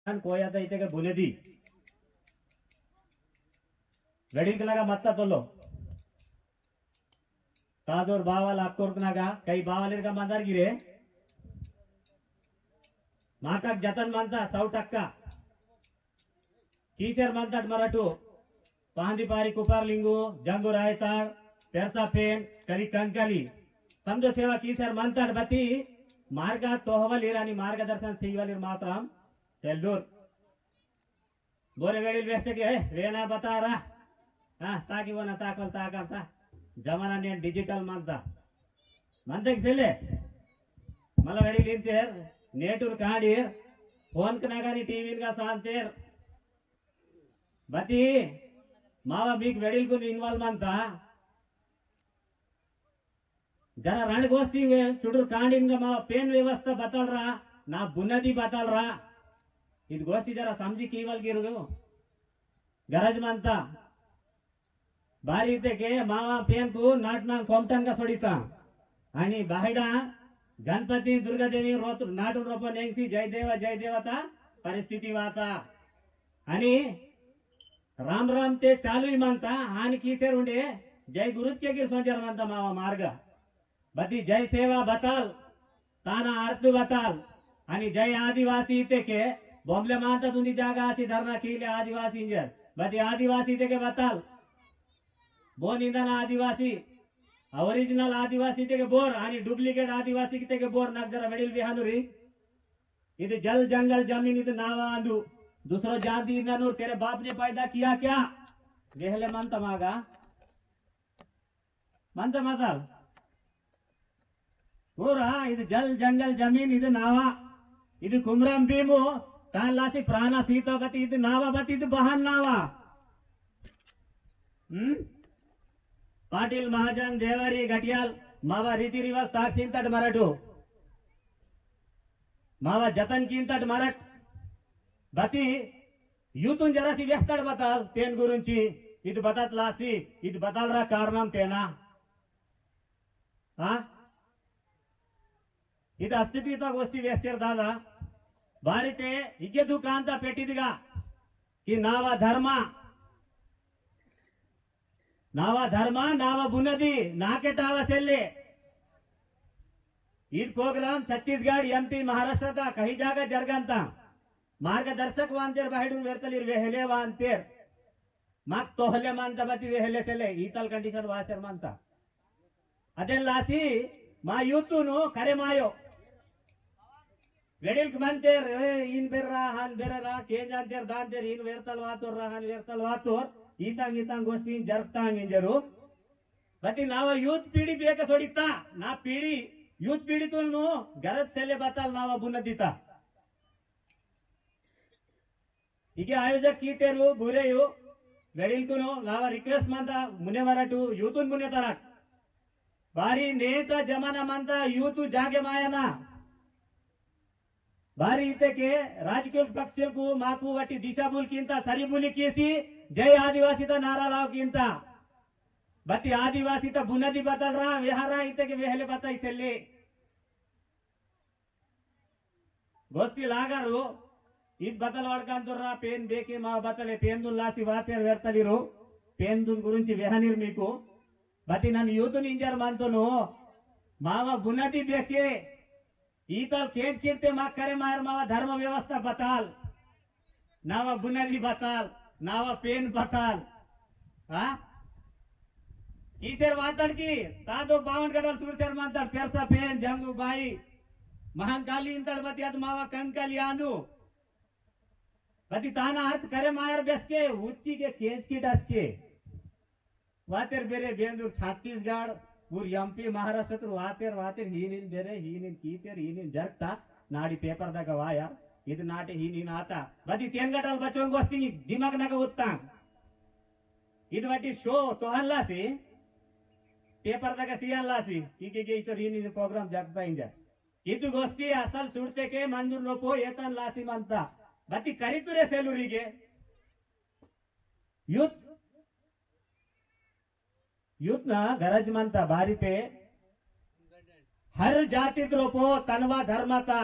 कोया था इतने के बुने दी वेडिंग के लगा मत्ता तो लो ताजोर बावल अक्कोर नागा कई बावलेर का मंदार गिरे माकक जतन मंता सौटक्का कीसर मंतट मराठू पांदीपारी कुपारलिंगू जंगू रायतार पेरसा पेन करी कंकली समझो सेवा कीसर मंतट बती मार्ग तोहवलीरानी मार्गदर्शन सेवलीर मात्रम सेल्डूर बोरे वेडिल वेस्टे के वेना बता रहा हाँ ताकि वो ना ताकल ताकल ता जमाना ने डिजिटल मंता मंते किसले मला वेडिल इंतेर नेटूर काडीर फोन कनागानी टीवी का सांतेर बती मावा बीक वेडिल को इन्वॉल्व मंता जरा रण गोष्ठी चुडूर कांडिंग मावा पेन व्यवस्था बतल रहा ना बुनदी बतल रहा इद गोष्ठी जरा समझी कीवल गिरगो गरज मंता बारी के मावा पेन को नाटना कोमटन का सोडिता आणि बाहेडा गणपती दुर्गादेवी रोत नाटून रोपण नेंगसी जय देवता परिस्थिती वाता आणि राम राम ते चालू म्हणता आणि कीसेर उंडे जय गुरुत्य गिर सोजर म्हणता मावा मार्ग बती जय सेवा बताल ताना अर्थ बताल आणि जय आदिवासी इते के बॉम्बले मानता तुंदी जागा असी धरना कीले आदिवासी इंजर बती आदिवासी इते के बताल बोन इंदना आदिवासी ओरिजिनल आदिवासी इते के बोर आणि डुप्लीकेट आदिवासी इते के बोर नग जरा वेडिल बिहानुरी इधर जल जंगल जमीन इधर नावा आंदू दूसरो जाति इंदनूर तेरे बाप ने पैदा किया क्या देहले मनता मागा मनता माताल पूरा इधर जल जंगल जमीन इधर नावा इधर कुमरम भीमो तालासी प्राण सीतावती इधर नावा बती इधर बहन नावा पाटिल महाजन देवारी घटियाल मावा रीति रिवाज ताक सिंतट मराठो मावा जतन किंतट मराठ बती यूतून जरासी व्यस्तड बताल तेन गुरुंची इध बतात लासी इध बताल रा कारणम तेना हा इध अस्तित्व गोष्टी व्यस्तर दादा बारिते हिगे दुकानता पेटिदिगा कि नावा धर्मा नावा बुनदी नाके टावा सेल्ले ईद प्रोग्राम छत्तीसगढ़ एमपी महाराष्ट्र का कहीं जागा जरगंता मार्गदर्शक वांतेर बाहेडून वेरतलीर वेहले वांतेर माग तोहले मानता बती वेहले सेले ईतल कंडीशन वासर मानता अदे लासी मा यूतुनु करे मायो वेडिल मंतेर इन बेर्रा हान बेररा केंजांतेर दांतेर इन वेरतल वातोर हान वेरतल वातोर ईतांग ईतांग गोष्टी जरतांग इंजरू बती नावा यूथ पीढ़ी बेक सोडिता ना पीढ़ी यूथ पीढ़ी तुलनु गरज सेले बताल नावा बुनदिता इके आयोजक कीतेरू बुरेयु वेडिल कुनो नावा रिक्वेस्ट मंता मुने मराठू यूथुन मुने तराक बारी नेता जमाना मंता यूथ जागे मायना बारी इते के राजकीय पक्षल को माकू वटी दिशाबुल किंता सरीबुली केसी जय आदिवासी ता नारा लाव किंता बती आदिवासी ता बुनदी बदल रहा विहारा इते के वेहले बताई सेले गोष्ठी लागारू इद बदल वाडकांतुर्रा पेन बेके मा बतले पेन दुन लासी वातेर वेर्तलिरू पेन दुन गुरुंची वेहनिर मीकू बती नन यूतुन इंजर मानतोनु मावा बुनदी बेके ईतल केट कीर्ते मा करे मार मावा धर्म व्यवस्था बताल नावा बुनदी बताल नावा पेन बताल हा ईसेर वातड़ की तादो बावन गडल सुरसेर मानता पेरसा पेन जंगू बाई महाकाली इंतड़ बती अद मावा कंकली आंदू बती ताना अर्थ करे मायर बेसके उच्ची के केस की डसके वातेर बेरे बेंदूर छत्तीसगढ़ पूर एमपी महाराष्ट्र वातेर हीनिन बेरे हीनिन कीतेर हीनिन जरता नाडी पेपर दागा वाया इद नाटे हीनिन आता बदी तेंगटल बचों गोष्टी दिमाग नका उत्ता इद वाटी शो तो हल्लासी पेपर दागा सियाल्लासी कीके के इचर हीनिन प्रोग्राम जगता इंजा इद गोष्टी असल सुडते के मंजूर लोपो येतन लासी मंता बती करितुरे सेलुरिगे यूथ ना गरज मंता बारीते हर जाती द्रोपो तनवा धर्माचा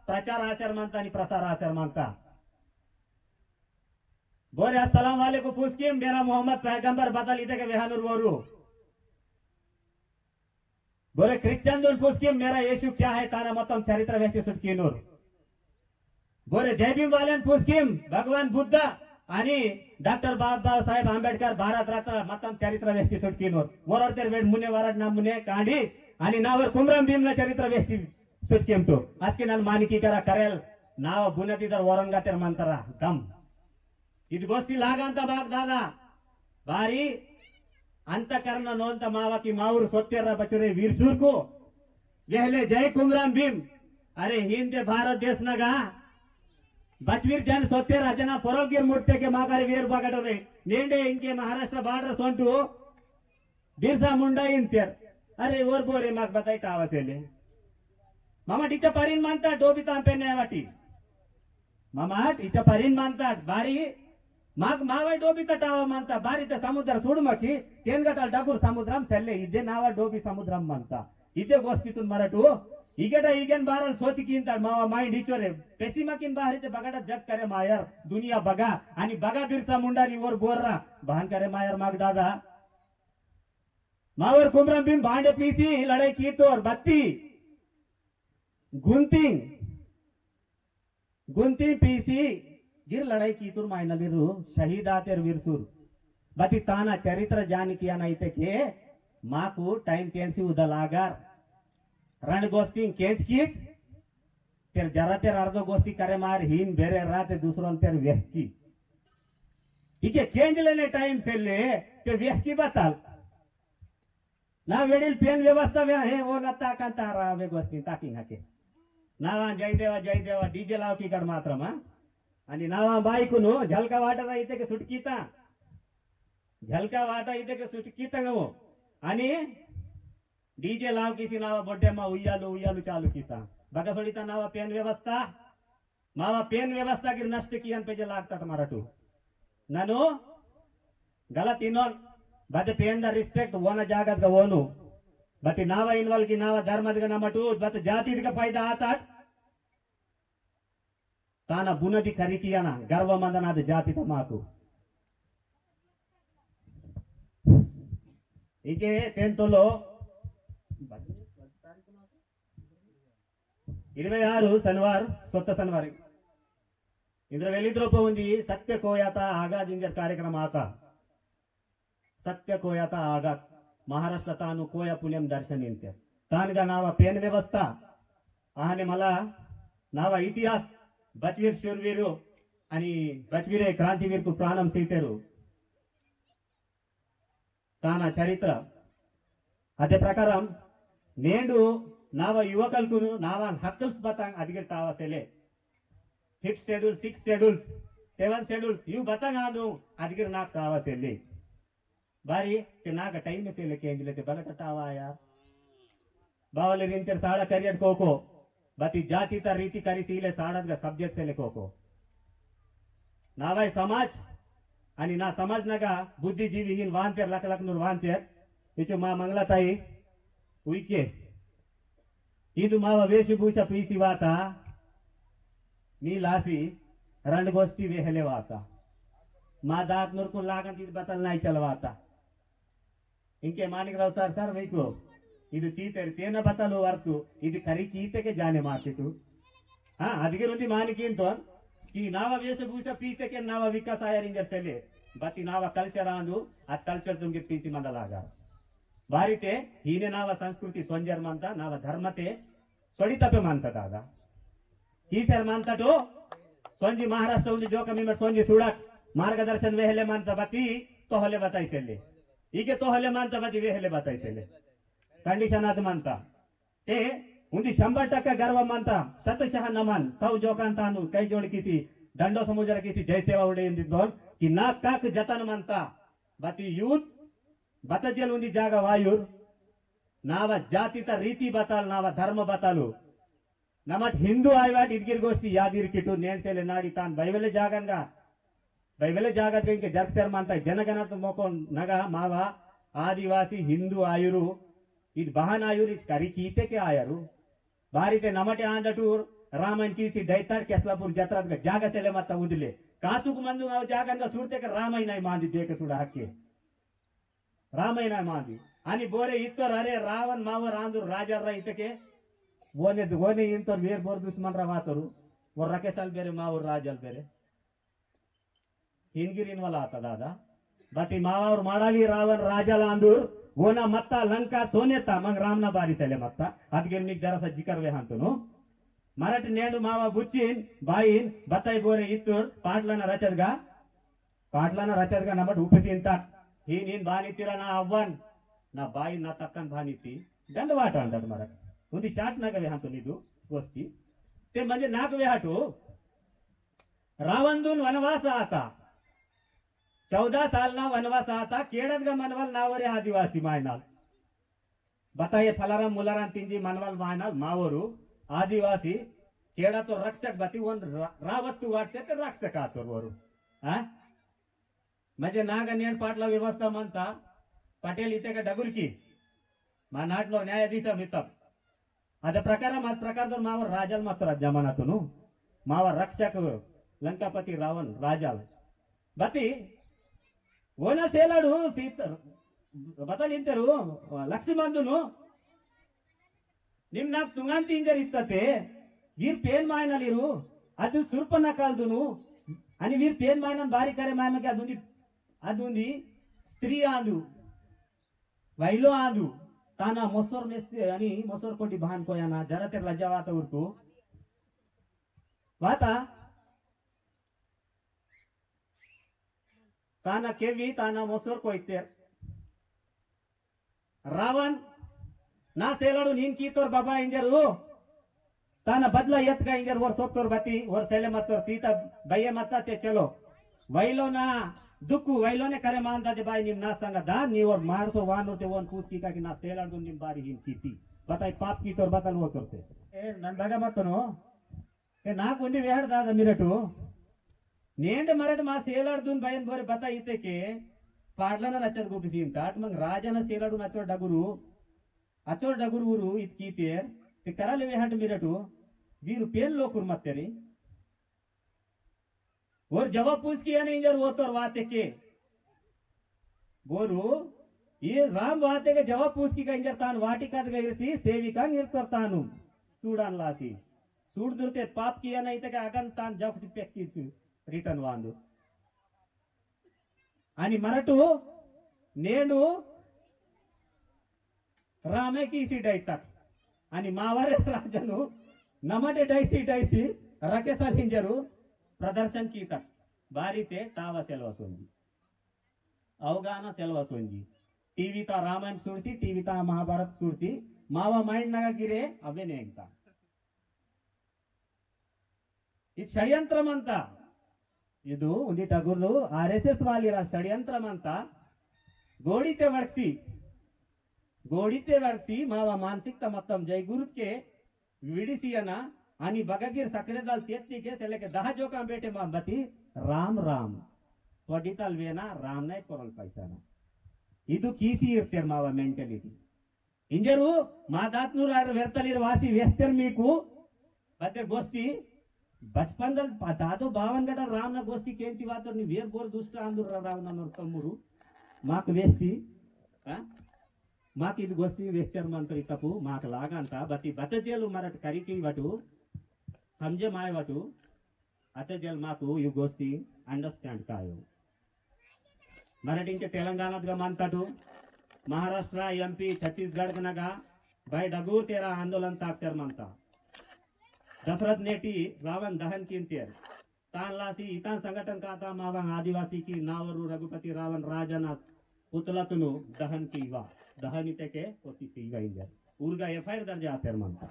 प्रचार आचर मानता आणि प्रसार आचर मानता बोले अस्सलाम वालेकुम पुस्किम मेरा मोहम्मद पैगंबर बदल इधे के वेहानुर वोरू बोले क्रिश्चियन पुस्किम मेरा यीशु क्या है तारा मतम चरित्र व्यक्ति सुटकीनूर बोले जय भीम वाले पुस्किम भगवान बुद्ध आणि डॉक्टर बाबासाहेब आंबेडकर भारत रत्न मतम चरित्र व्यक्ती सुटकीनूर वरते वेड मुने वराड ना मुने कांडी आणि नावर कुमरम भीम चरित्र व्यक्ती सुटकीम तो आज की नन मानिकी करा करेल नाव बुनतीदर वरंगातेर मंतरा दम ఇది గోష్ఠి లాగంత బాగ్ దాదా బారి अंतकरण नोंत मावा की माऊर सोत्तेर बचुरे वीरसूरको वेहले जय कुमराम भीम अरे हिंदे भारत देश नगा बचवीर जन सोत्तेर अजना पोरोगिर मुट्टे के मागारी वीर बगडरे नेंडे इनके महाराष्ट्र बॉर्डर सोंटू बिरसा मुंडा इंतेर अरे वर बोरे माग बताई टावसेले मामा टीचा परिन मानता डोबिता पेने वाटी मामा टीचा परिन मानता बारी माग मावा डोबी तटावा मानता बारी ते समुद्र सुडमकी तेनगटाल डगूर समुद्रम चल्ले इदे नावा डोबी समुद्रम मानता इदे गोष्टीतून मराठू इगेटा इगेन बारल सोचकींता मावा माइंड इचोरे पेसिमाकिन बाहरीते बगाडा जग करे मायर दुनिया बगा आणि बगा बिरसा मुंडानी वर बोर्रा बहान करे मायर माग दादा मावर कुमरम भीम भांडे पीसी लड़ाई की तोर बत्ती गुंतिंग गुंतिंग पीसी गिर लड़ाई की तुर मायना गिरू शहीद आतेर वीरसूर बती ताना चरित्र जान किया नहीं थे के माँ को टाइम केंसी उदलागार रण गोष्ठी केंच कीट तेर जरा तेर अर्धो गोष्ठी करे मार हीन बेरे राते दूसरों तेर व्यक्ति ठीक है केंज लेने टाइम से ले ते व्यक्ति बताल ना वेडिल पेन व्यवस्था वे है वो नता कंता रा वे गोष्ठी ताकी हके नावा जय देवा डीजे लाव की कड मात्र मा आणि नावा बायकुनु झलका वाटा इथे के सुटकीता झलका वाटा इथे के सुटकीता गो आणि डीजे लाव किसी नावा बर्थडे मा उय्यालू उय्यालू चालू कीता बगा सोडीता नावा पेन व्यवस्था मावा पेन व्यवस्था की नष्ट कियन पेजे लागतात मराठू ननु गलत इनोन बद पेन द रिस्पेक्ट वोन जागत ग वोनु बति नावा इन्वॉल्व की नावा धर्मद ग नमटू बत जाति ग फायदा आतात ताना बुनदी करिकियाना गर्व मंदनाद जाति माकू इके तेंतोलो 26 शनिवार स्वतः शनिवार इंद्र वेलिद्रोप उंदी सत्य कोयाता आगाज इंजर कार्यक्रम आता सत्य कोयाता आगाज महाराष्ट्र तानु कोया पुण्यम दर्शन इंते तानगा नावा पेन व्यवस्था आहने मला नावा इतिहास बचवीर शूरवीरू आणि बचवीरे क्रांतिवीर को प्राणम सीतेरू ताना चरित्र अदे प्रकारम नेंडू नाव युवकलकु नावा हक्कल्स बतांग अदिगे तावसेले 5th schedule 6th schedule 7th schedule यू बतांग आनु अदिगे नाक तावसेले बारी ते नाक टाइम से लेके अंजले ते बलट तावा यार बावले रिंचर साड़ा करियर कोको बती जाति ता रीति करी सीले साड़द गा सब्जेक्ट से लेकोको नावाय समाज आणि ना समाज नगा बुद्धिजीवी हिन वांतेर लक लक नूर वांतेर इचु मा मंगलाताई उइके इदु मावा वेशभूषा पीसी वाता नी लासी रणगोष्ठी वेहले वाता मा दात नूर को लागन इद बतल नहीं चलवाता इनके मानिक राव सर वैको ಇದು ಚೀತೆರು ತೇನ ಬತ್ತಲು ವರ್ತು ಇದು ಕರಿ ಚೀತೆಗೆ ಜಾನೆ ಮಾರ್ಕೆಟು ಹಾ ಅದಕ್ಕೆ ರುಚಿ ಮಾನಿಕಿ ಅಂತ ಈ ನಾವ ವೇಷಭೂಷ ಪೀತೆಗೆ ನಾವ ವಿಕಾಸ ಆಯರಿಂಜರ್ ಸೆಲೆ ಬತ್ತಿ ನಾವ ಕಲ್ಚರ್ ಅಂದು ಆ ಕಲ್ಚರ್ ತುಮ್ಗೆ ಪೀಸಿ ಮಂದಲಾಗ ಬಾರಿತೆ ಹೀನೆ ನಾವ ಸಂಸ್ಕೃತಿ ಸೊಂಜರ್ ಮಂತ ನಾವ ಧರ್ಮತೆ ಸೊಡಿತಪೆ ಮಂತದಾದ ಈ ಸರ್ ಮಂತಟು ಸೊಂಜಿ ಮಹಾರಾಷ್ಟ್ರ ಒಂದು ಜೋಕ ಮಿಮ ಸೊಂಜಿ ಸುಡಕ್ ಮಾರ್ಗದರ್ಶನ ವೆಹಲೆ ಮಂತ ಬತ್ತಿ ತೋಹಲೆ ಬತಾಯಿಸೆಲೆ ಹೀಗೆ ತೋಹಲೆ ಮಂತ ಬತ್ತಿ ವೆಹಲೆ ಬತಾಯಿಸೆಲೆ कंडिशन आद मानता ते उंदी 100% गर्व मानता शतशः नमन सौ जोकांतानु कई जोड़ किसी दंडो समुद्र किसी जय सेवा उड़े इंदिद्धोन कि ना काक जतन मानता बती यूथ बतजल उंदी जागा वायुर नाव जाति ता रीति बताल नाव धर्म बतालू नमट हिंदू आयवाट इदगिर गोष्ठी यादिर किटू नेनसेले नाडी तान बैवेले जागत इनके जगसेर मानता जनगणत मोको नगा मावा आदिवासी हिंदू आयुरू ಇದು ಬಹನಾಯುರಿ ಕರಿ ಕೀತೆಗೆ ಆಯರು ಬಾರಿತೆ ನಮಟೆ ಆಂದಟೂರ್ रामन कीसी डैतार केसलापुर जत्रा जाग सेले मत उदिले कासुक मंदु जागंगा सुड़ते रामय्य मांदी देख सुड़ हक्के रामय्य मांदी आणि बोरे इतर अरे रावण मावर आंदूर राजर इतके ओने इंतर वेर बोर दुश्मन रातरू वो रकेसाल बेरे मावर राजल बेरे हिंगिरीन वाला आता दादा बटी मावावर माडाली रावण राजाला आंदूर ओना मत्त लंका सोनेता मग रामना बारी सेले मत्त अदगे नीक जरासा जिकर वे हांतुनु मराठी नेंडु मावा बुच्चिन बाईन बताई बोरे इत्तूर पाटलाना रचदगा नमट उपसींता ही नीन बानितीरा ना अव्वन ना बाई ना तक्कन बानिती दंडवाट अंटारु मराठी उंदी शाट नागवे हांतु निदु गोष्टी ते म्हणजे नागवे हाटू रावणदून वनवास आता 14 सालना वनवास आता केडदगा मनवाल नावरे आदिवासी मायनाल बताये फलाराम मुलाराम तिंजी मनवाल मायनाल मावरू आदिवासी केड़ा तो रक्षक बती वन रावत्तु वाटते ते रक्षक आतोर वरू म्हणजे नागनेण पाटला व्यवस्था म्हणता पटेल इथे का डगुरकी मा नाटलो न्यायाधीश मितप अद प्रकार मावर राजल मात्र जमानातुनु मावर रक्षक लंकापति रावण राजल बती ओना ಸೇಲಾಡು ಸೀತ ಬದಲಿಂತರು ಲಕ್ಷ್ಮಂದುನು ನಿಮ್ ನಾಕ್ ತುಂಗಂತಿ ಇಂಜರ್ ಇತ್ತತೆ ವೀರ್ ಪೇನ್ ಮಾಯನಲಿರು ಅದು ಸುರ್ಪನ ಕಾಲ್ದುನು అని వీర్ పేన్ మాయన బారి కరే మాయనకి అదుంది స్త్రీ ఆందు వైలో ఆందు తానా మొసర్ మెస్తే అని మొసర్ కోటి బహాన్ కోయానా జరతే లజ్జావాత ఉర్కు వాత ताना केवी ताना मोसोर कोइते रावण ना सेलाडू नीन की तोर बाबा इंजरू ताना बदला यत का इंजर वर सोतोर बती वर सेले मत्तोर सीता बये मत्ता ते चलो वैलो ना दुक्कु वैलो ने करे मानता जे बाई निम ना संग दा नी और मारसो वानो ते वन पूछ की का कि ना सेलाडू निम बारी हिन कीती बताई पाप की तोर बतल वो तोरते ए नन बगा मत्तनो ए ना कुंदी वेहर दादा मिरटू नेंड मराठ मा सेलाडून बयन बोरे बता इते के पाडलाना रचत गोपिसी इंतात मग राजाना सेलाडून अचोर डगुरू ऊरू इतकी ते कराले वेहाट मिरटू वीरू पेन लोकुर मत्तेरी और जवाब पूछ किया नहीं जर वो तो वाते के बोरू ये राम वाते के जवाब पूछ की का इंजर तान वाटिका इरसी सेविका निर्तर तानु सूडान लासी सूड दुरते पाप किया नहीं ते अगन तान जब सी पेक्की रिटर्न वांदू आणि मराठू नेंडू रामे की सीट ऐकतात आणि मावारे राजनु नमटे डैसी रकेसाल हिंजरू प्रदर्शन कीता बारी ते तावा Selva Sunjae अवगाना Selva Sunjae TV ता रामायण सुरसी टीवी ता महाभारत सुरसी मावा माइंड नगा गिरे अवे नेंगता ಇದು ಷಡ್ಯಂತ್ರ ಅಂತ ಇದು ಒಂದಿಟ ಗುರು RSS ವಾಲಿರ ಷಡ್ಯಂತ್ರ ಅಂತ ಗೋಡಿತೆ वडसी मावा मानसिकता मतम जय गुरु के विडिसियना आणि बगगीर सकरेदाल तेत्ती के सेले के 10 जोका बेटे मा बती राम वडिताल वेना राम नाही कोरल पैसाना ಇದು ಕೀಸಿ ಇರ್ತೀರ್ ಮಾವ ಮೆಂಟಾಲಿಟಿ ಇಂಜರು ಮಾದಾತ್ನೂರ ವ್ಯರ್ಥಲಿರ ವಾಸಿ ವ್ಯಸ್ತರ್ ಮೀಕು ಮತ್ತೆ ಗೋಷ್ಠಿ बचपन दादो बावन गड रामना गोष्टी केंची वातर नी वेर बोर दुष्ट आंदूर रावणनोर तम्मुरू माक वेस्ती माक इद गोष्टी वेस्चर मंत्र तपु माक लागंत बती बचजेलु मराठ करिकी वटु समझे माय वटु अचजेल माकु यु गोष्टी अंडरस्टैंड कायो मराठी के तेलंगाणा गा मानताटू महाराष्ट्र MP छत्तीसगढ़ नगा भाई डगूर तेरा आंदोलन ताक्षर मानता दशरथ नेटी रावण दहन कींतेर तानलासी इतान संगठन काता मावा आदिवासी की नावरू रघुपति रावण राजना पुतलतुनु दहन कीवा दहन इते के होती सीगा इंजर ऊर्गा FIR दर्जा आसेर मानता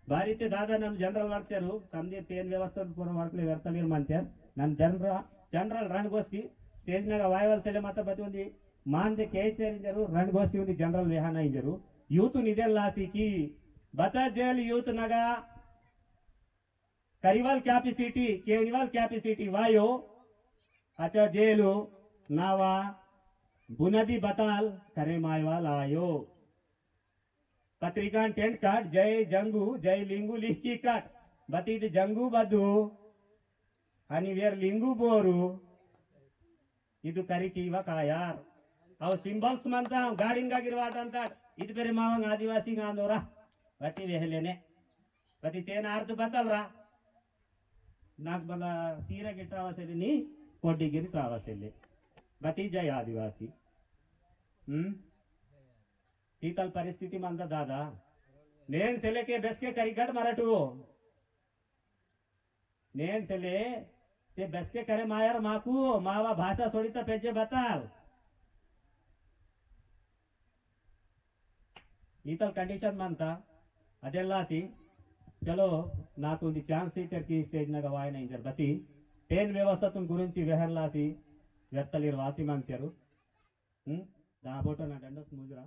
बारीते दादा नम जनरल वर्क्सरू समझे पेन व्यवस्था पूर्ण वर्कले व्यर्थलीर मानतेर नम जनरल रणगोष्ठी स्टेज नगा वायवल सेले माता बतुंदी मानदे केचेर इंजरू रणगोष्ठी उंदी जनरल वेहाना इंजरू यूथ निदेल लासी की बता जेल यूथ नगा करिवाल कैपेसिटी वायो अच्छा जेलू नावा बुनदी बताल करे मायवाल आयो पत्रिका टेंट काट जय जंगू जय लिंगू लिख की काट बत ಇದು ಜಂಗು ಬದು आणि वेर लिंगू ಬೋರು ಇದು ಕರಿಕೀವ ಕಾಯಾರ್ ಅವು ಸಿಂಬಲ್ಸ್ ಮಂತ ಗಾಡಿಂಗಾಗಿರುವಾಟ ಅಂತ ಇದು ಬೇರೆ ಮಾವಂಗ ಆದಿವಾಸಿ ಗಾಂದೋರ ಬಟ್ಟಿ ವೆಹಲೇನೆ ಬತ್ತಿ ತೇನ ಅರ್ಥ ಬತ್ತಲ್ರ ನಾಕ್ ಬಲ ತೀರ ಗಿಟ್ಟಾವಸೆಲಿ ಕೊಡ್ಡಿಗಿರಿ ತಾವಸೆಲ್ಲಿ बती जय आदिवासी शीतल परिस्थिति मंद दादा नेन सेले के बेस के करिगट मराठू नेन सेले ते बेस के करे मायर माकू मावा भाषा सोडिता पेजे बताल शीतल कंडीशन मंता अदेल्लासी चलो नाकु ಚಾನ್ಸ್ ಐತೆ ಸ್ಟೇಜ್ ನಾಗ ವಾಯನ ಇಂಜರ್ ಬತಿ ಪೇನ್ ವ್ಯವಸ್ಥೆ ಗುరించి ವೆಹರ್ಲಾಸಿ ವ್ಯರ್ಥಲಿರುವ ವಾಸಿ ಮಂತ್ಯರು ದಾಬೋಟ ನಾ ದಂಡಸ್ ಮುಜುರ